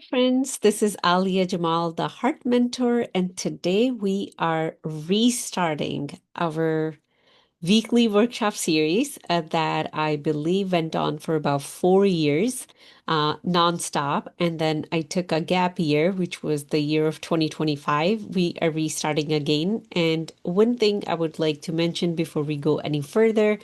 Friends. This is Alia Jamal, the Heart Mentor, and today we are restarting our weekly workshop series that I believe went on for about 4 years, nonstop. And then I took a gap year, which was the year of 2025. We are restarting again. And one thing I would like to mention before we go any further,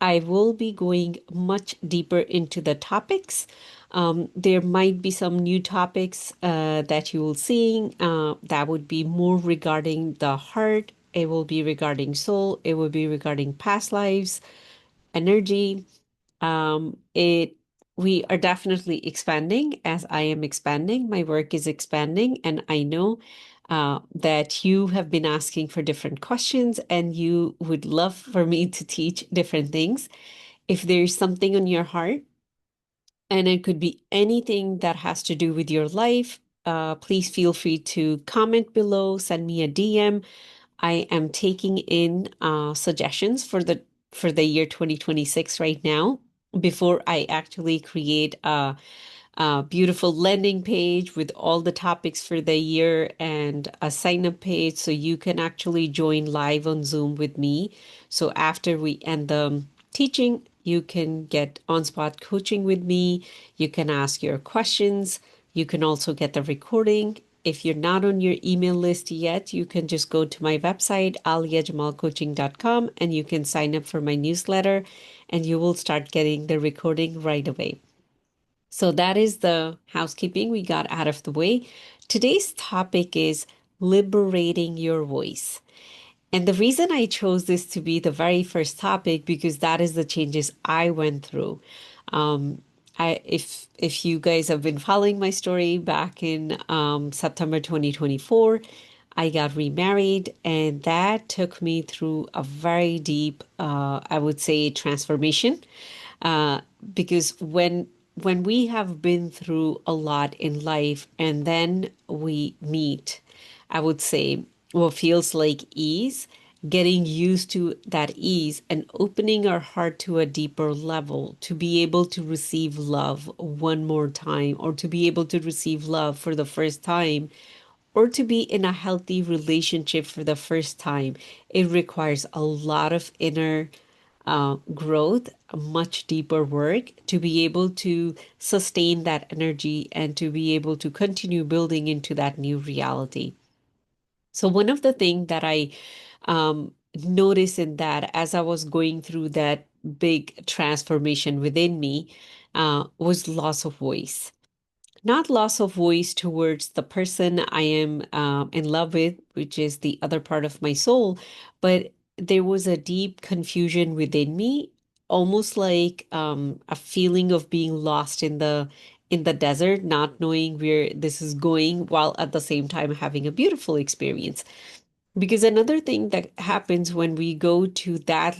I will be going much deeper into the topics. There might be some new topics that you will see that would be more regarding the heart. It will be regarding soul. It will be regarding past lives, energy. It We are definitely expanding as I am expanding. My work is expanding, and I know that you have been asking for different questions and you would love for me to teach different things. If there's something on your heart, and it could be anything that has to do with your life, please feel free to comment below, send me a DM. I am taking in suggestions for the year 2026 right now before I actually create a beautiful landing page with all the topics for the year and a sign up page so you can actually join live on Zoom with me. So after we end the teaching, you can get on spot coaching with me. You can ask your questions. You can also get the recording. If you're not on your email list yet, you can just go to my website, aliajamalcoaching.com, and you can sign up for my newsletter and you will start getting the recording right away. So that is the housekeeping we got out of the way. Today's topic is liberating your voice. And the reason I chose this to be the very first topic because that is the changes I went through. Um, if you guys have been following my story back in September 2024, I got remarried, and that took me through a very deep, I would say, transformation uh, because when we have been through a lot in life and then we meet, I would say, what feels like ease, getting used to that ease and opening our heart to a deeper level to be able to receive love one more time or to be able to receive love for the first time or to be in a healthy relationship for the first time, it requires a lot of inner growth, a much deeper work to be able to sustain that energy and to be able to continue building into that new reality. So, one of the things that I noticed in that as I was going through that big transformation within me was loss of voice. Not loss of voice towards the person I am in love with, which is the other part of my soul, but there was a deep confusion within me, almost like a feeling of being lost in the desert, not knowing where this is going, while at the same time having a beautiful experience. Because another thing that happens when we go to that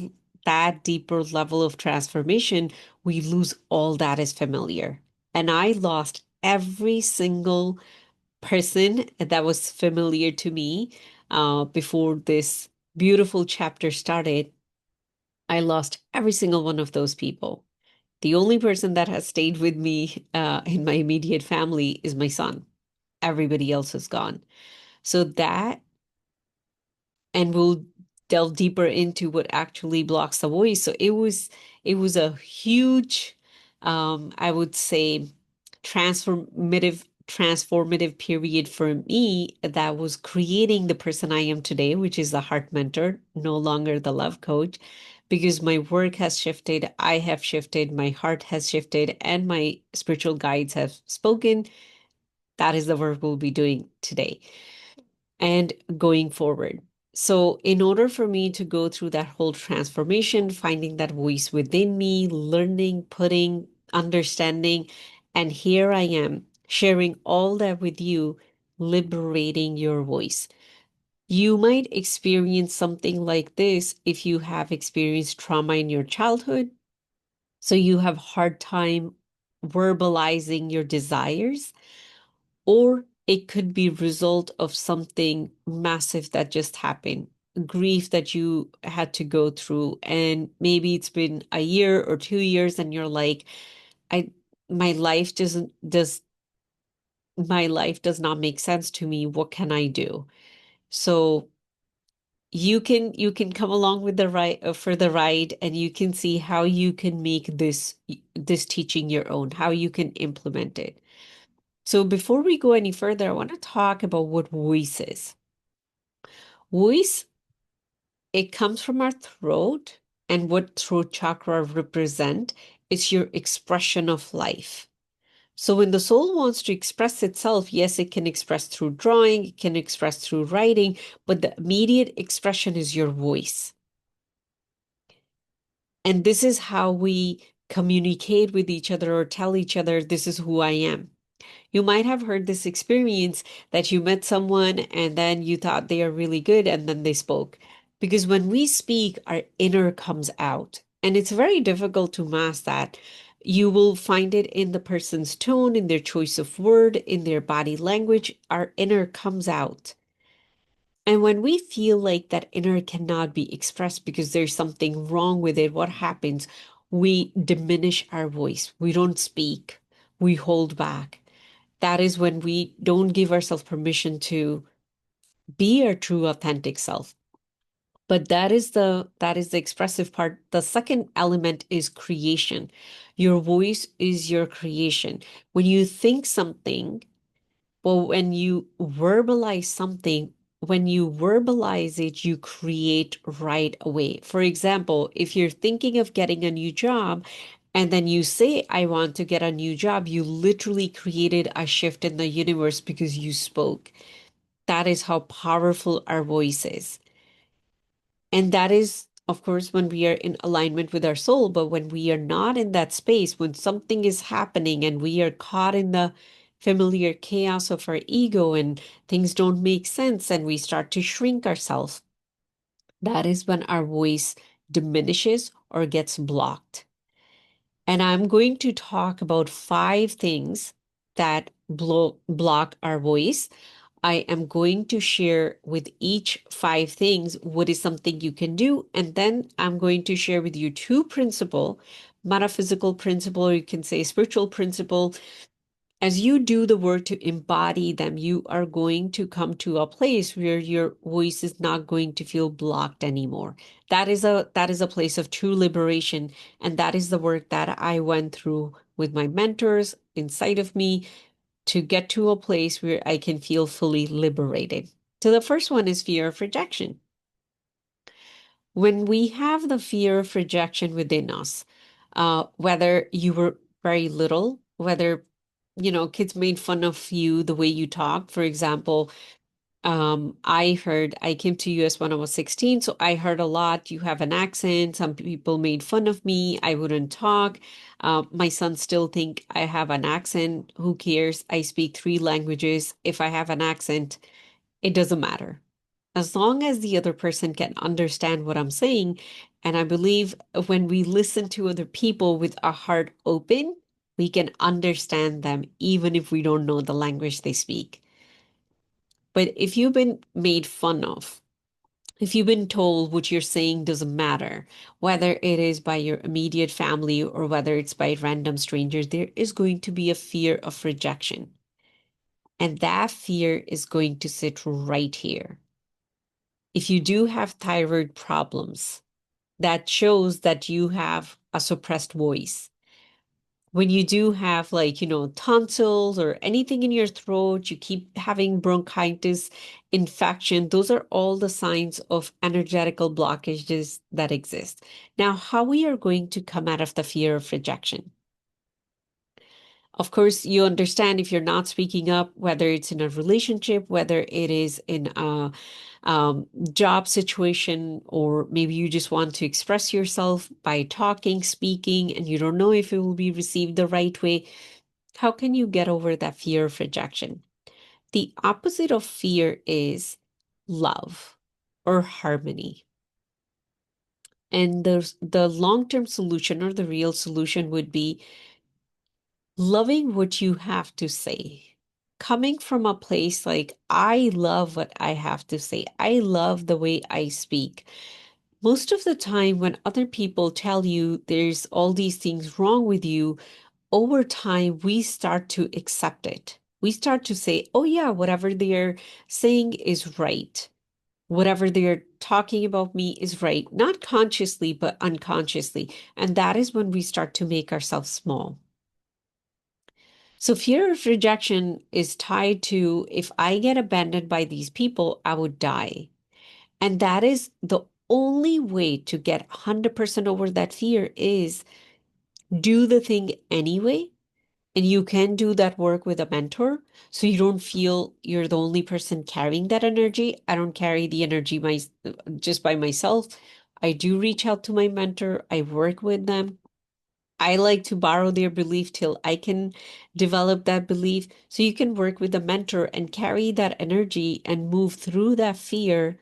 deeper level of transformation, we lose all that is familiar. And I lost every single person that was familiar to me before this beautiful chapter started. I lost every single one of those people. The only person that has stayed with me in my immediate family is my son. Everybody else is gone. So that and we'll delve deeper into what actually blocks the voice. So it was a huge I would say transformative period for me that was creating the person I am today, which is the heart mentor, no longer the love coach, because my work has shifted, I have shifted, my heart has shifted, and my spiritual guides have spoken. That is the work we'll be doing today and going forward. So, in order for me to go through that whole transformation, finding that voice within me, learning, putting, understanding, and here I am sharing all that with you, liberating your voice. You might experience something like this if you have experienced trauma in your childhood. So you have hard time verbalizing your desires, or it could be result of something massive that just happened, grief that you had to go through, and maybe it's been a year or 2 years and you're like, I my life doesn't does my life does not make sense to me. What can I do? So you can come along with the ride for the ride, and you can see how you can make this teaching your own, how you can implement it. So before we go any further, I want to talk about what voice is. Voice, it comes from our throat, and what throat chakra represent is your expression of life. So when the soul wants to express itself, yes, it can express through drawing, it can express through writing, but the immediate expression is your voice. And this is how we communicate with each other or tell each other, this is who I am. You might have heard this experience that you met someone and then you thought they are really good and then they spoke. Because when we speak, our inner comes out. And it's very difficult to mask that. You will find it in the person's tone, in their choice of word, in their body language. Our inner comes out. And when we feel like that inner cannot be expressed because there's something wrong with it, what happens? We diminish our voice. We don't speak. We hold back. That is when we don't give ourselves permission to be our true authentic self. But that is the expressive part. The second element is creation. Your voice is your creation. When you think something, well, when you verbalize something, when you verbalize it, you create right away. For example, if you're thinking of getting a new job and then you say, I want to get a new job, you literally created a shift in the universe because you spoke. That is how powerful our voice is. And that is, of course, when we are in alignment with our soul. But when we are not in that space, when something is happening and we are caught in the familiar chaos of our ego and things don't make sense and we start to shrink ourselves, that is when our voice diminishes or gets blocked. And I'm going to talk about 5 things that block our voice. I am going to share with each 5 things what is something you can do. And then I'm going to share with you 2 principle, metaphysical principle, or you can say spiritual principle. As you do the work to embody them, you are going to come to a place where your voice is not going to feel blocked anymore. That is a place of true liberation. And that is the work that I went through with my mentors inside of me to get to a place where I can feel fully liberated. So the first one is fear of rejection. When we have the fear of rejection within us, whether you were very little, whether kids made fun of you the way you talk. For example, I came to US when I was 16, so I heard a lot, you have an accent. Some people made fun of me. I wouldn't talk. My sons still think I have an accent. Who cares? I speak 3 languages. If I have an accent, it doesn't matter. As long as the other person can understand what I'm saying. And I believe when we listen to other people with our heart open, we can understand them even if we don't know the language they speak. But if you've been made fun of, if you've been told what you're saying doesn't matter, whether it is by your immediate family or whether it's by random strangers, there is going to be a fear of rejection. And that fear is going to sit right here. If you do have thyroid problems, that shows that you have a suppressed voice. When you do have tonsils or anything in your throat, you keep having bronchitis, infection, those are all the signs of energetical blockages that exist. Now, how we are going to come out of the fear of rejection? Of course, you understand if you're not speaking up, whether it's in a relationship, whether it is in a job situation, or maybe you just want to express yourself by talking, speaking, and you don't know if it will be received the right way. How can you get over that fear of rejection? The opposite of fear is love or harmony. And the long-term solution or the real solution would be loving what you have to say. Coming from a place like, I love what I have to say. I love the way I speak. Most of the time, when other people tell you there's all these things wrong with you, over time, we start to accept it. We start to say, oh, yeah, whatever they're saying is right. Whatever they're talking about me is right, not consciously, but unconsciously. And that is when we start to make ourselves small. So fear of rejection is tied to if I get abandoned by these people, I would die. And that is the only way to get 100% over that fear is do the thing anyway. And you can do that work with a mentor. So you don't feel you're the only person carrying that energy. I don't carry the energy just by myself. I do reach out to my mentor. I work with them. I like to borrow their belief till I can develop that belief. So you can work with a mentor and carry that energy and move through that fear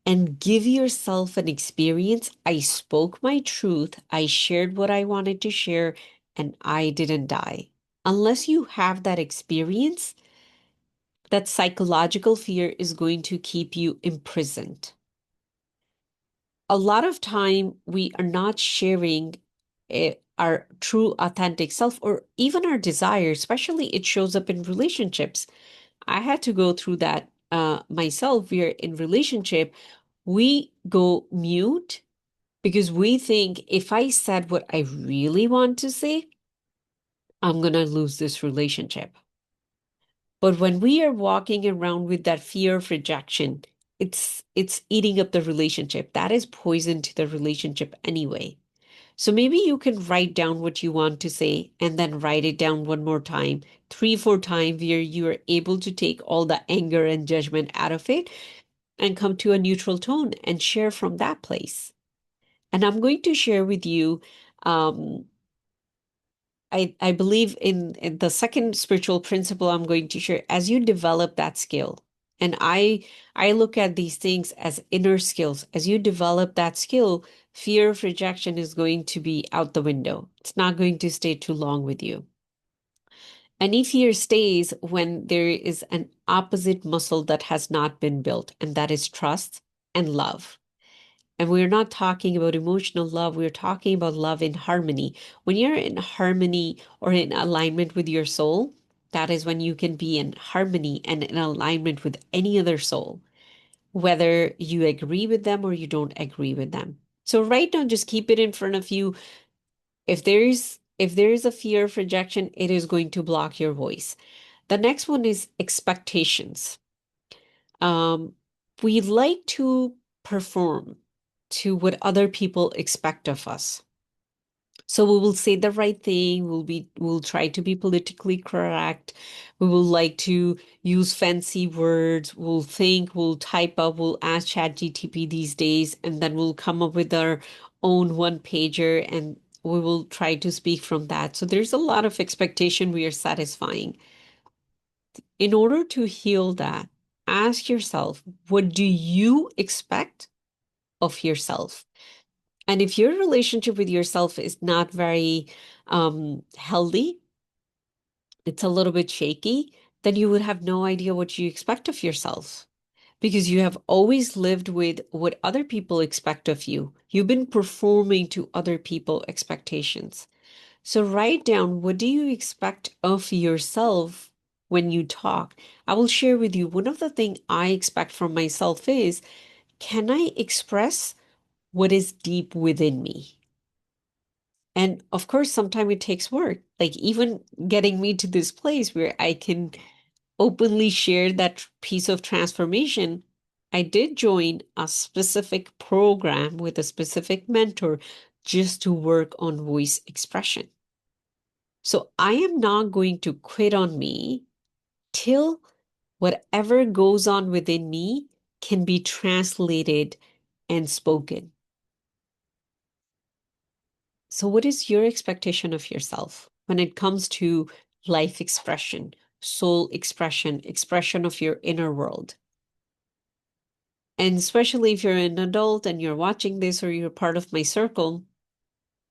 and give yourself an experience. I spoke my truth. I shared what I wanted to share, and I didn't die. Unless you have that experience, that psychological fear is going to keep you imprisoned. A lot of time we are not sharing our true authentic self or even our desires, especially it shows up in relationships. I had to go through that myself. We're in relationship, we go mute because we think if I said what I really want to say, I'm going to lose this relationship. But when we are walking around with that fear of rejection, it's eating up the relationship. That is poison to the relationship anyway. So maybe you can write down what you want to say and then write it down one more time, three, four times where you are able to take all the anger and judgment out of it and come to a neutral tone and share from that place. And I'm going to share with you, um, I believe in the second spiritual principle I'm going to share as you develop that skill. And I look at these things as inner skills. As you develop that skill, fear of rejection is going to be out the window. It's not going to stay too long with you. Any fear stays when there is an opposite muscle that has not been built, and that is trust and love. And we're not talking about emotional love, we're talking about love in harmony. When you're in harmony or in alignment with your soul, that is when you can be in harmony and in alignment with any other soul, whether you agree with them or you don't agree with them. So right now, just keep it in front of you. If there is a fear of rejection, it is going to block your voice. The next one is expectations. Um, we like to perform to what other people expect of us. So we will say the right thing, we'll try to be politically correct. We will like to use fancy words, we'll type up, we'll ask ChatGTP these days, and then we'll come up with our own one pager and we will try to speak from that. So there's a lot of expectation we are satisfying. In order to heal that, ask yourself, what do you expect of yourself? And if your relationship with yourself is not very healthy, it's a little bit shaky, then you would have no idea what you expect of yourself because you have always lived with what other people expect of you. You've been performing to other people's expectations. So write down, what do you expect of yourself when you talk? I will share with you one of the things I expect from myself is, can I express what is deep within me? And of course, sometimes it takes work, like even getting me to this place where I can openly share that piece of transformation. I did join a specific program with a specific mentor just to work on voice expression. So I am not going to quit on me till whatever goes on within me can be translated and spoken. So, what is your expectation of yourself when it comes to life expression, soul expression, expression of your inner world? And especially if you're an adult and you're watching this or you're part of my circle,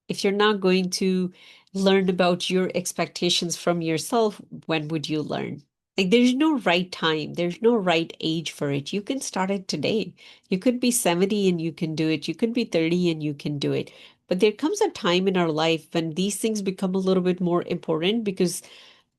if you're not going to learn about your expectations from yourself, when would you learn? Like, there's no right time, there's no right age for it. You can start it today. You could be 70 and you can do it. You could be 30 and you can do it. But there comes a time in our life when these things become a little bit more important because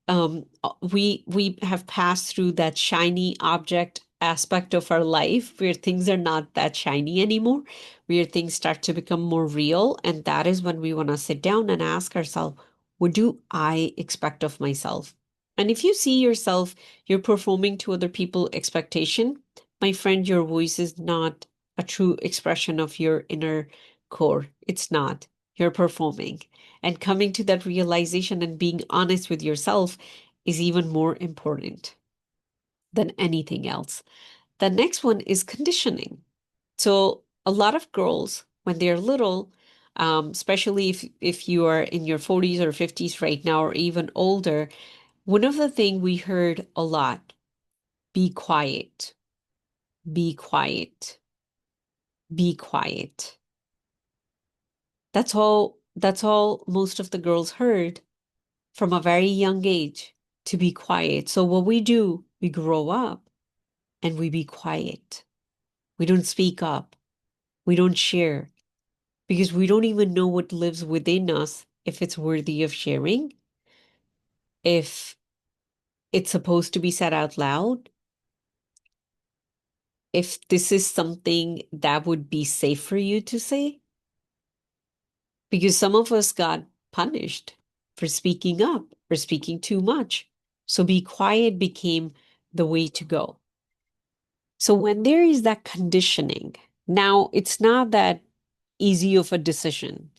we have passed through that shiny object aspect of our life where things are not that shiny anymore, where things start to become more real. And that is when we want to sit down and ask ourselves, what do I expect of myself? And if you see yourself, you're performing to other people's expectation, my friend, your voice is not a true expression of your inner core. It's not. You're performing. And coming to that realization and being honest with yourself is even more important than anything else. The next one is conditioning. So a lot of girls, when they're little, especially if you are in your 40s or 50s right now, or even older, one of the things we heard a lot, be quiet, be quiet, be quiet. That's all most of the girls heard from a very young age, to be quiet. So what we do, we grow up and we be quiet. We don't speak up. We don't share because we don't even know what lives within us, if it's worthy of sharing, if it's supposed to be said out loud, if this is something that would be safe for you to say. Because some of us got punished for speaking up or speaking too much. So be quiet became the way to go. So when there is that conditioning, now it's not that easy of a decision.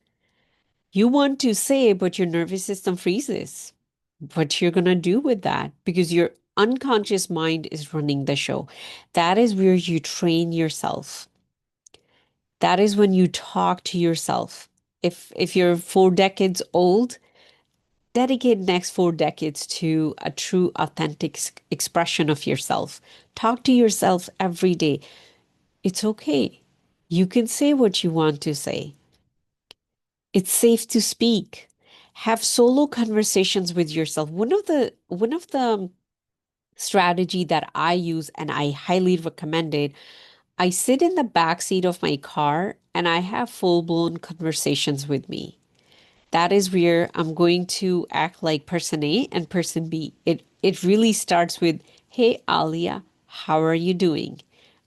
You want to say, but your nervous system freezes. What you're going to do with that? Because your unconscious mind is running the show. That is where you train yourself. That is when you talk to yourself. If you're 4 decades old, dedicate next 4 decades to a true authentic expression of yourself. Talk to yourself every day. It's okay. You can say what you want to say. It's safe to speak. Have solo conversations with yourself. One of the strategy that I use and I highly recommend it, I sit in the back seat of my car and I have full-blown conversations with me. That is where I'm going to act like person A and person B. It really starts with, "Hey Alia, how are you doing?"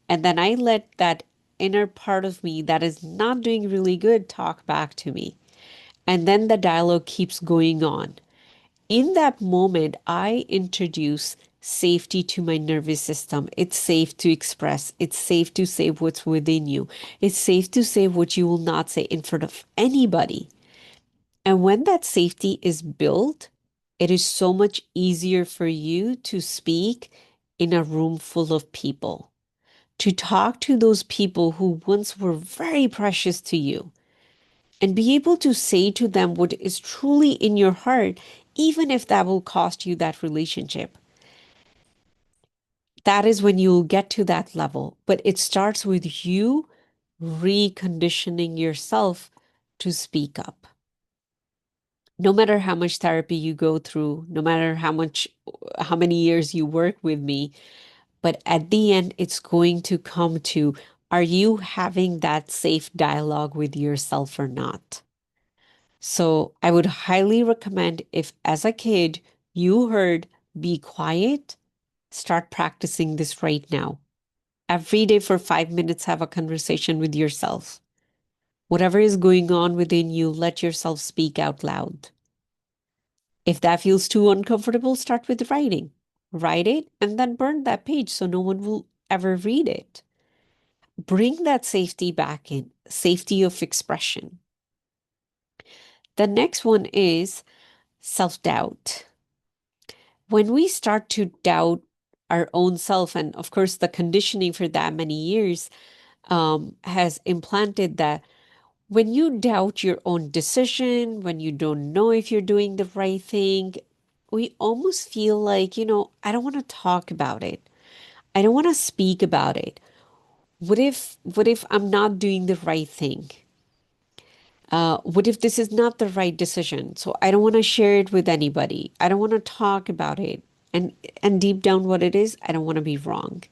And then I let that inner part of me that is not doing really good talk back to me. And then the dialogue keeps going on. In that moment, I introduce safety to my nervous system. It's safe to express. It's safe to say what's within you. It's safe to say what you will not say in front of anybody. And when that safety is built, it is so much easier for you to speak in a room full of people, to talk to those people who once were very precious to you, and be able to say to them what is truly in your heart, even if that will cost you that relationship. That is when you'll get to that level. But it starts with you reconditioning yourself to speak up. No matter how much therapy you go through, no matter how many years you work with me, but at the end, it's going to come to, are you having that safe dialogue with yourself or not? So I would highly recommend, if as a kid you heard be quiet, start practicing this right now. Every day for 5 minutes, have a conversation with yourself. Whatever is going on within you, let yourself speak out loud. If that feels too uncomfortable, start with writing. Write it and then burn that page so no one will ever read it. Bring that safety back in, safety of expression. The next one is self-doubt. When we start to doubt our own self, and of course, the conditioning for that many years has implanted that when you doubt your own decision, when you don't know if you're doing the right thing, we almost feel like, I don't want to talk about it. I don't want to speak about it. What if I'm not doing the right thing? What if this is not the right decision? So I don't want to share it with anybody. I don't want to talk about it. And deep down what it is, I don't want to be wrong.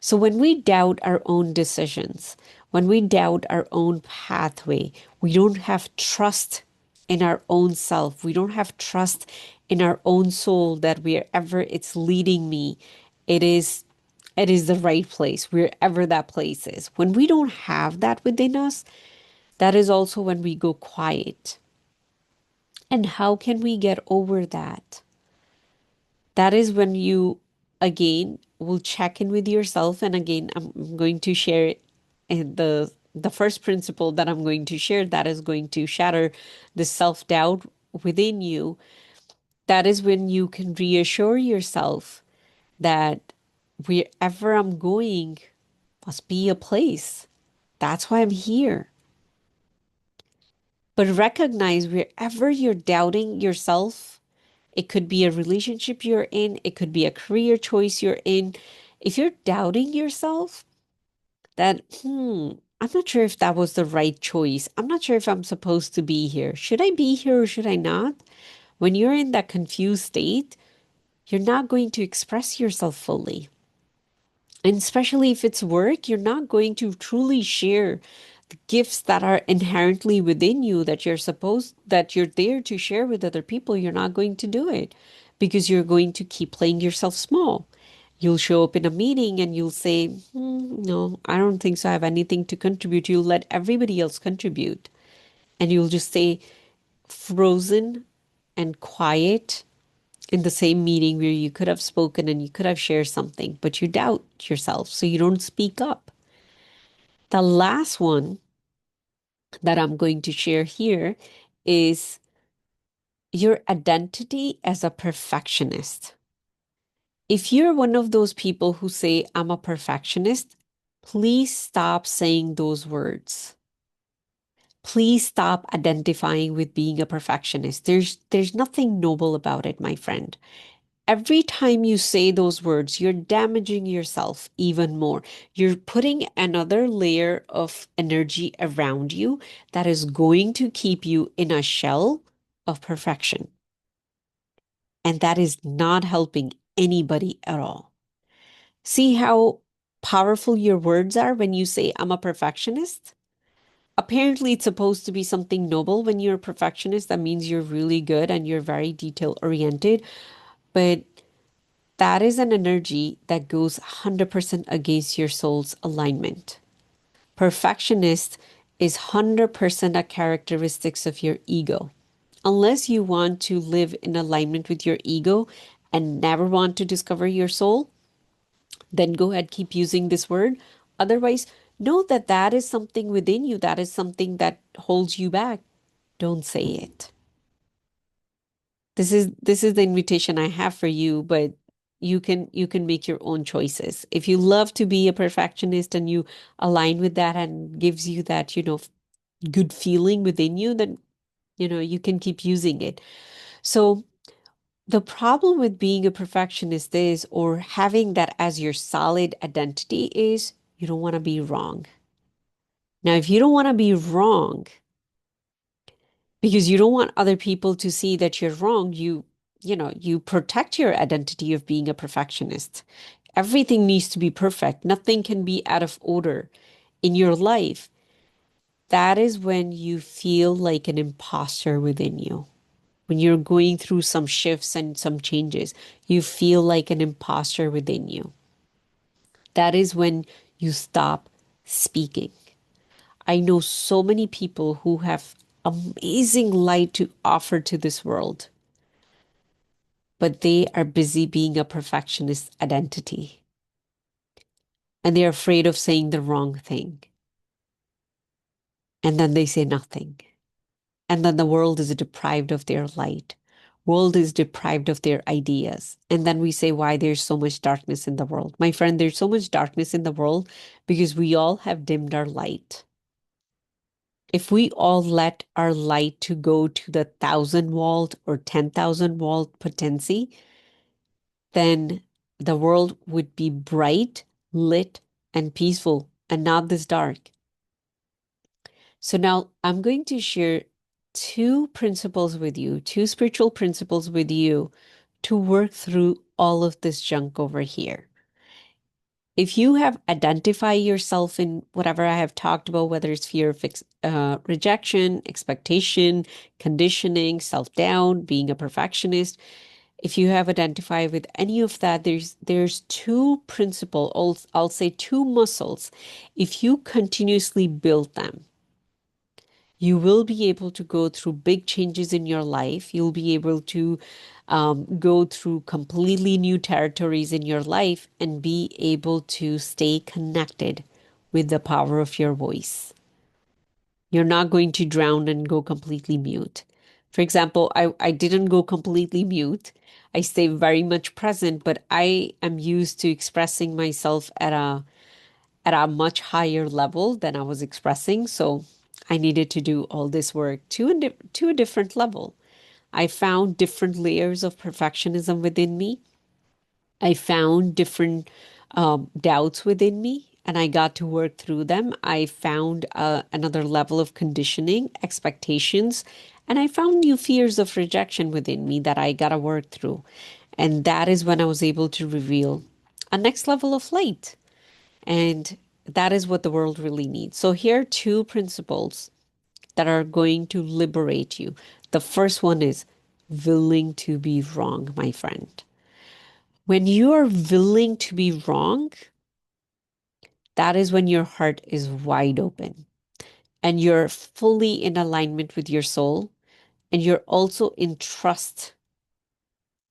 So when we doubt our own decisions, when we doubt our own pathway, we don't have trust in our own self. We don't have trust in our own soul that wherever it's leading me, it is it is the right place, wherever that place is. When we don't have that within us, that is also when we go quiet. And how can we get over that? That is when you, again, will check in with yourself. And again, I'm going to share it in the first principle that I'm going to share that is going to shatter the self-doubt within you. That is when you can reassure yourself that wherever I'm going must be a place. That's why I'm here. But recognize wherever you're doubting yourself, it could be a relationship you're in, it could be a career choice you're in. If you're doubting yourself, that, I'm not sure if that was the right choice. I'm not sure if I'm supposed to be here. Should I be here or should I not? When you're in that confused state, you're not going to express yourself fully. And especially if it's work, you're not going to truly share the gifts that are inherently within you that you're there to share with other people. You're not going to do it because you're going to keep playing yourself small. You'll show up in a meeting and you'll say, no, I don't think so. I have anything to contribute. You'll let everybody else contribute. And you'll just stay frozen and quiet in the same meeting where you could have spoken and you could have shared something, but you doubt yourself, so you don't speak up. The last one that I'm going to share here is your identity as a perfectionist. If you're one of those people who say, I'm a perfectionist, please stop saying those words. Please stop identifying with being a perfectionist. There's nothing noble about it, my friend. Every time you say those words, you're damaging yourself even more. You're putting another layer of energy around you that is going to keep you in a shell of perfection. And that is not helping anybody at all. See how powerful your words are when you say, I'm a perfectionist? Apparently, it's supposed to be something noble when you're a perfectionist. That means you're really good and you're very detail oriented. But that is an energy that goes 100% against your soul's alignment. Perfectionist is 100% a characteristics of your ego. Unless you want to live in alignment with your ego and never want to discover your soul, then go ahead, keep using this word. Otherwise, know that that is something within you, that is something that holds you back. Don't say it. This is the invitation I have for you, but you can make your own choices. If you love to be a perfectionist and you align with that and gives you that, good feeling within you, then you can keep using it. So the problem with being a perfectionist is, or having that as your solid identity is, you don't want to be wrong. Now, if you don't want to be wrong, because you don't want other people to see that you're wrong, you protect your identity of being a perfectionist. Everything needs to be perfect. Nothing can be out of order in your life. That is when you feel like an imposter within you. When you're going through some shifts and some changes, you feel like an imposter within you. That is when you stop speaking. I know so many people who have amazing light to offer to this world, but they are busy being a perfectionist identity. And they're afraid of saying the wrong thing. And then they say nothing. And then the world is deprived of their light. World is deprived of their ideas. And then we say why there's so much darkness in the world. My friend, there's so much darkness in the world because we all have dimmed our light. If we all let our light to go to the 1,000 volt or 10,000 volt potency, then the world would be bright, lit, and peaceful, and not this dark. So now I'm going to share two principles with you, two spiritual principles with you to work through all of this junk over here. If you have identified yourself in whatever I have talked about, whether it's fear of rejection, expectation, conditioning, self-doubt, being a perfectionist, if you have identified with any of that, there's two principles, I'll say two muscles. If you continuously build them, you will be able to go through big changes in your life. You'll be able to go through completely new territories in your life and be able to stay connected with the power of your voice. You're not going to drown and go completely mute. For example, I didn't go completely mute. I stay very much present, but I am used to expressing myself at a much higher level than I was expressing. So I needed to do all this work to a different level. I found different layers of perfectionism within me. I found different doubts within me, and I got to work through them. I found another level of conditioning, expectations, and I found new fears of rejection within me that I got to work through. And that is when I was able to reveal a next level of light. And that is what the world really needs. So here are two principles that are going to liberate you. The first one is willing to be wrong, my friend. When you are willing to be wrong, that is when your heart is wide open and you're fully in alignment with your soul and you're also in trust.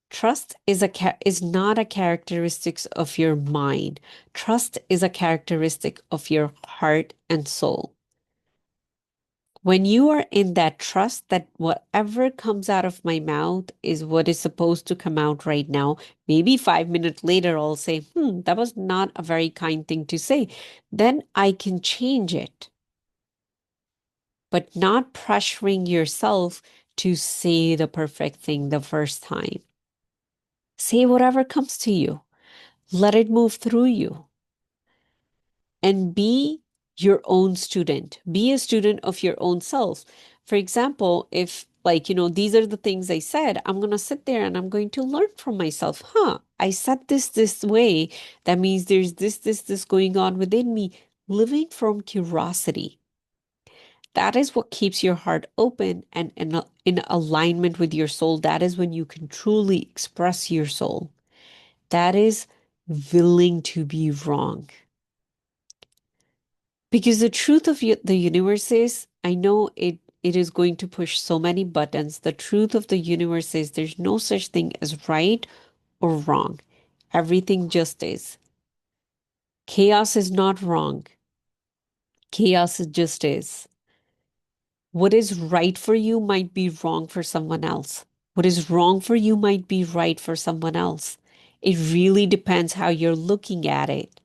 Trust is not a characteristic of your mind. Trust is a characteristic of your heart and soul. When you are in that trust that whatever comes out of my mouth is what is supposed to come out right now, maybe 5 minutes later, I'll say, that was not a very kind thing to say. Then I can change it, but not pressuring yourself to say the perfect thing the first time. Say whatever comes to you, let it move through you. And be your own student. Be a student of your own self. For example, if these are the things I said, I'm going to sit there and I'm going to learn from myself. I said this way. That means there's this going on within me. Living from curiosity. That is what keeps your heart open and in alignment with your soul. That is when you can truly express your soul. That is willing to be wrong. Because the truth of the universe is, I know it is going to push so many buttons. The truth of the universe is there's no such thing as right or wrong. Everything just is. Chaos is not wrong. Chaos just is. What is right for you might be wrong for someone else. What is wrong for you might be right for someone else. It really depends how you're looking at it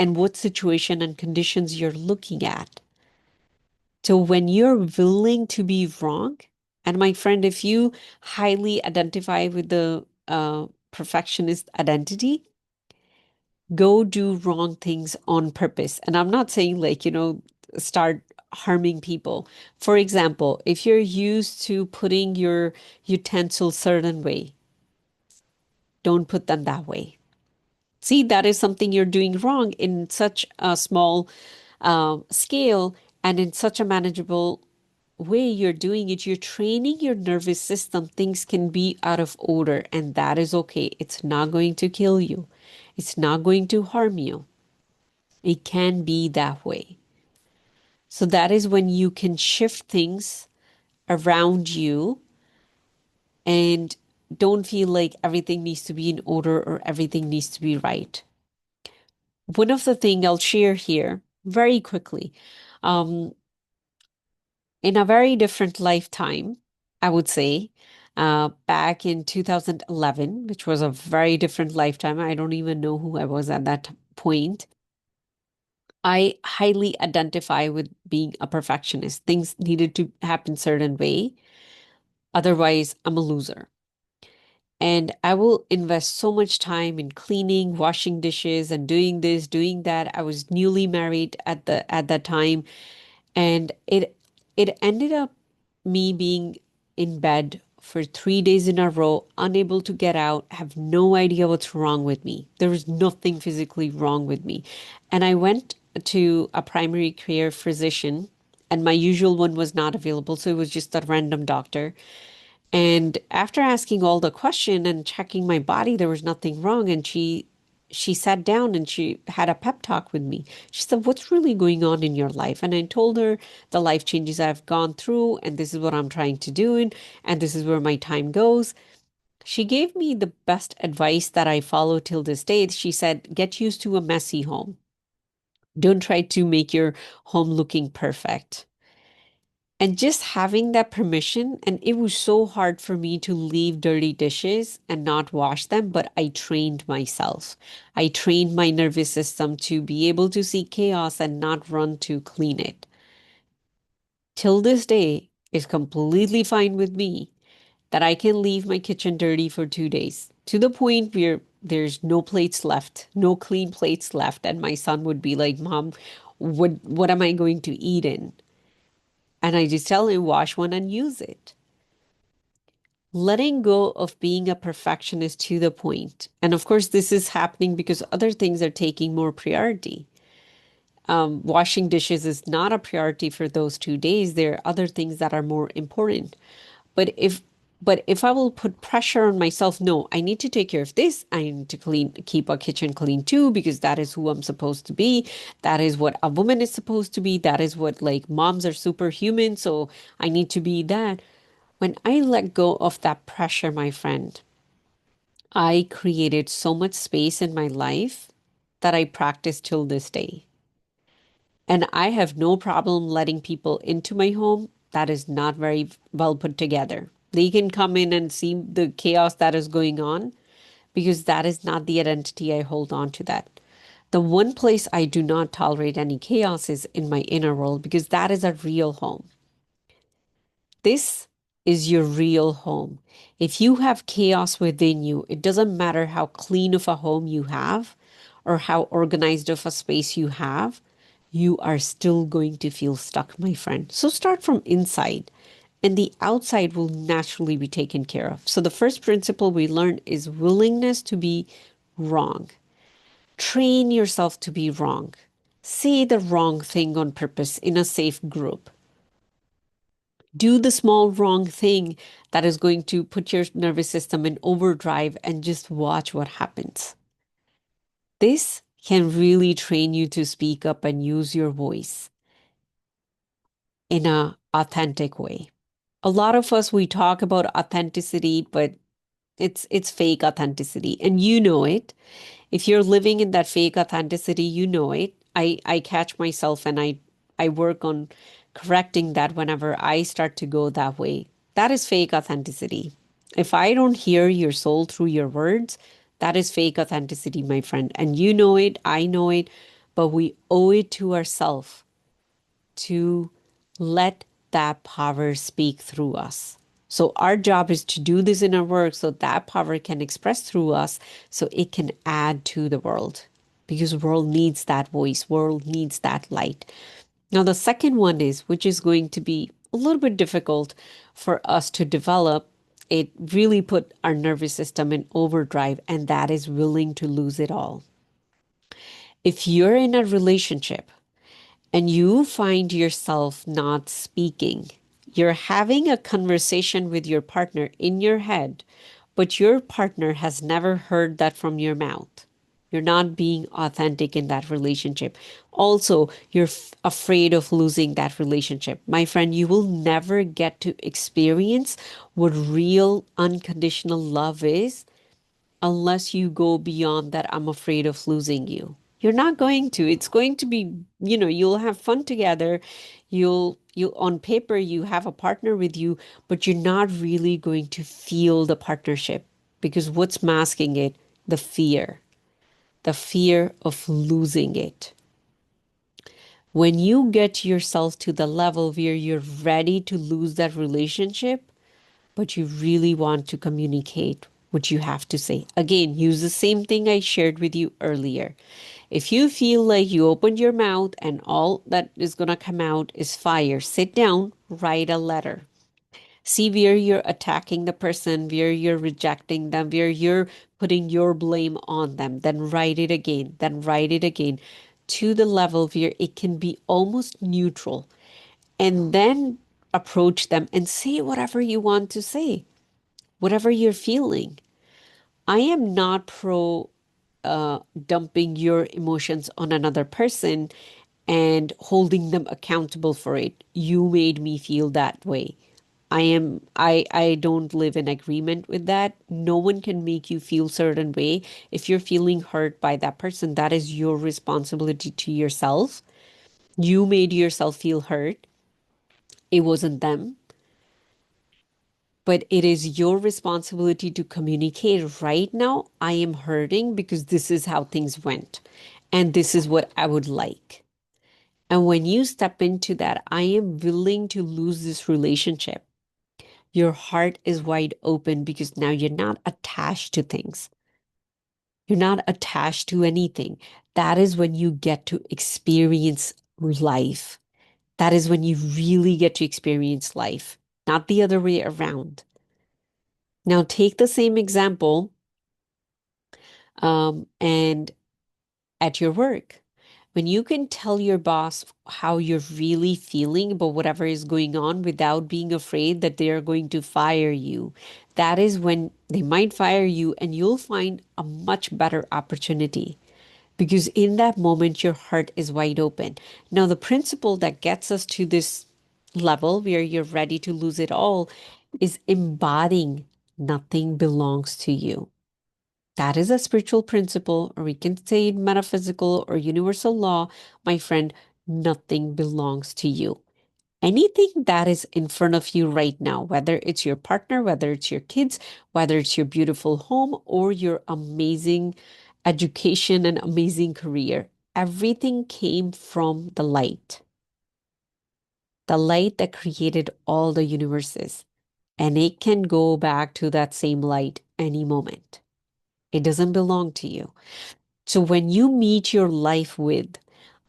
and what situation and conditions you're looking at. So when you're willing to be wrong, and my friend, if you highly identify with the perfectionist identity, go do wrong things on purpose. And I'm not saying start harming people. For example, if you're used to putting your utensils certain way, don't put them that way. See, that is something you're doing wrong in such a small scale and in such a manageable way you're doing it. You're training your nervous system. Things can be out of order, and that is okay. It's not going to kill you. It's not going to harm you. It can be that way. So that is when you can shift things around you and don't feel like everything needs to be in order or everything needs to be right. One of the things I'll share here very quickly, um, in a very different lifetime, I would say, back in 2011, which was a very different lifetime. I don't even know who I was at that point. I highly identify with being a perfectionist. Things needed to happen certain way. Otherwise, I'm a loser. And I will invest so much time in cleaning, washing dishes, and doing this, doing that. I was newly married at that time, and it ended up me being in bed for 3 days in a row, unable to get out, have no idea what's wrong with me. There was nothing physically wrong with me. And I went to a primary care physician, and my usual one was not available. So it was just a random doctor. And after asking all the question and checking my body, there was nothing wrong. And she sat down and she had a pep talk with me. She said, "What's really going on in your life?" And I told her the life changes I've gone through, and this is what I'm trying to do, and this is where my time goes. She gave me the best advice that I follow till this day. She said, "Get used to a messy home. Don't try to make your home looking perfect." And just having that permission, and it was so hard for me to leave dirty dishes and not wash them, but I trained myself. I trained my nervous system to be able to see chaos and not run to clean it. Till this day, it's completely fine with me that I can leave my kitchen dirty for 2 days to the point where there's no plates left, no clean plates left. And my son would be like, "Mom, what am I going to eat in?" And I just tell him, wash one and use it. Letting go of being a perfectionist to the point. And of course, this is happening because other things are taking more priority. Washing dishes is not a priority for those 2 days. There are other things that are more important. But if I will put pressure on myself, no, I need to take care of this. I need to keep our kitchen clean too, because that is who I'm supposed to be. That is what a woman is supposed to be. That is what, like, moms are superhuman. So I need to be that. When I let go of that pressure, my friend, I created so much space in my life that I practice till this day. And I have no problem letting people into my home that is not very well put together. They can come in and see the chaos that is going on because that is not the identity I hold on to that. The one place I do not tolerate any chaos is in my inner world because that is a real home. This is your real home. If you have chaos within you, it doesn't matter how clean of a home you have or how organized of a space you have, you are still going to feel stuck, my friend. So start from inside, and the outside will naturally be taken care of. So the first principle we learn is willingness to be wrong. Train yourself to be wrong. Say the wrong thing on purpose in a safe group. Do the small wrong thing that is going to put your nervous system in overdrive and just watch what happens. This can really train you to speak up and use your voice in a authentic way. A lot of us, we talk about authenticity, but it's fake authenticity, and you know it. If you're living in that fake authenticity, you know it. I catch myself, and I work on correcting that whenever I start to go that way. That is fake authenticity. If I don't hear your soul through your words, that is fake authenticity, my friend. And you know it, I know it, but we owe it to ourselves to let that power speak through us. So our job is to do this in our work so that power can express through us so it can add to the world because world needs that voice, world needs that light. Now the second one is, which is going to be a little bit difficult for us to develop, it really put our nervous system in overdrive, and that is willing to lose it all. If you're in a relationship and you find yourself not speaking, you're having a conversation with your partner in your head, but your partner has never heard that from your mouth. You're not being authentic in that relationship. Also, you're afraid of losing that relationship. My friend, you will never get to experience what real unconditional love is unless you go beyond that. I'm afraid of losing you. You're not going to. It's going to be, you'll have fun together. You on paper, you have a partner with you, but you're not really going to feel the partnership because what's masking it? The fear of losing it. When you get yourself to the level where you're ready to lose that relationship, but you really want to communicate what you have to say. Again, use the same thing I shared with you earlier. If you feel like you opened your mouth and all that is going to come out is fire, sit down, write a letter. See where you're attacking the person, where you're rejecting them, where you're putting your blame on them. Then write it again, then write it again to the level where it can be almost neutral. And then approach them and say whatever you want to say, whatever you're feeling. I am not pro dumping your emotions on another person and holding them accountable for it. You made me feel that way. I don't live in agreement with that. No one can make you feel certain way. If you're feeling hurt by that person, that is your responsibility to yourself. You made yourself feel hurt. It wasn't them. But it is your responsibility to communicate right now. I am hurting because this is how things went. And this is what I would like. And when you step into that, I am willing to lose this relationship. Your heart is wide open because now you're not attached to things. You're not attached to anything. That is when you get to experience life. That is when you really get to experience life, not the other way around. Now, take the same example and at your work. When you can tell your boss how you're really feeling about whatever is going on without being afraid that they are going to fire you, that is when they might fire you and you'll find a much better opportunity because in that moment, your heart is wide open. Now, the principle that gets us to this level where you're ready to lose it all is embodying nothing belongs to you. That is a spiritual principle, or we can say metaphysical or universal law. My friend, nothing belongs to you. Anything that is in front of you right now, whether it's your partner, whether it's your kids, whether it's your beautiful home or your amazing education and amazing career, everything came from the light that created all the universes. And it can go back to that same light any moment. It doesn't belong to you. So when you meet your life with,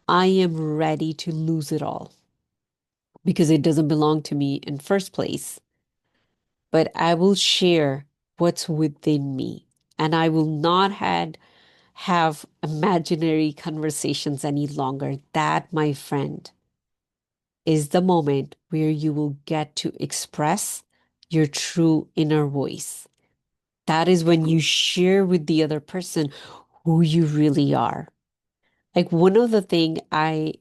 I am ready to lose it all because it doesn't belong to me in first place, but I will share what's within me and I will not have imaginary conversations any longer. That, my friend, is the moment where you will get to express your true inner voice. That is when you share with the other person who you really are. Like one of the things I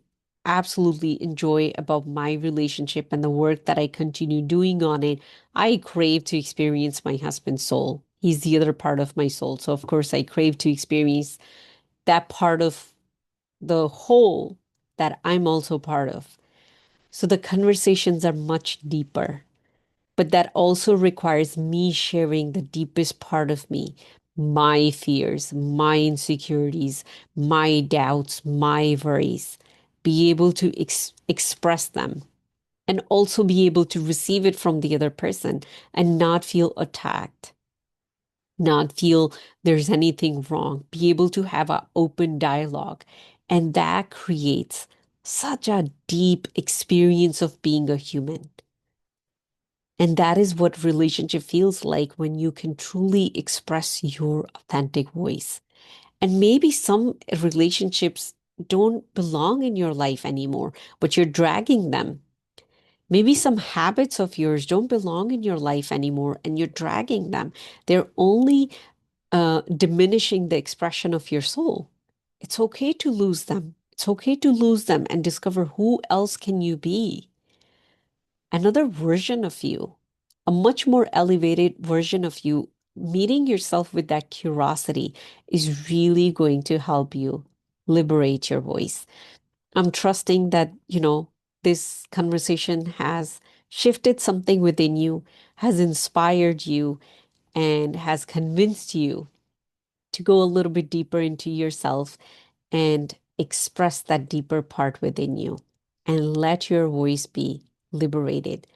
absolutely enjoy about my relationship and the work that I continue doing on it, I crave to experience my husband's soul. He's the other part of my soul. So of course I crave to experience that part of the whole that I'm also part of. So the conversations are much deeper. But that also requires me sharing the deepest part of me, my fears, my insecurities, my doubts, my worries, be able to express them and also be able to receive it from the other person and not feel attacked, not feel there's anything wrong, be able to have an open dialogue. And that creates such a deep experience of being a human. And that is what relationship feels like when you can truly express your authentic voice. And maybe some relationships don't belong in your life anymore, but you're dragging them. Maybe some habits of yours don't belong in your life anymore and you're dragging them. They're only diminishing the expression of your soul. It's okay to lose them. It's okay to lose them and discover who else can you be, another version of you, a much more elevated version of you. Meeting yourself with that curiosity is really going to help you liberate your voice. I'm trusting that, this conversation has shifted something within you, has inspired you, and has convinced you to go a little bit deeper into yourself and express that deeper part within you and let your voice be liberated.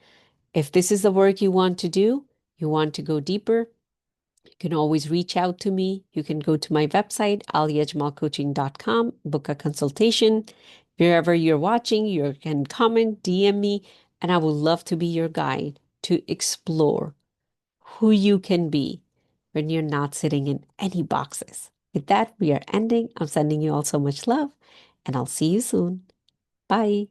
If this is the work you want to do, you want to go deeper, you can always reach out to me. You can go to my website, aliajamalcoaching.com, book a consultation. Wherever you're watching, you can comment, DM me, and I would love to be your guide to explore who you can be when you're not sitting in any boxes. With that, we are ending. I'm sending you all so much love, and I'll see you soon. Bye.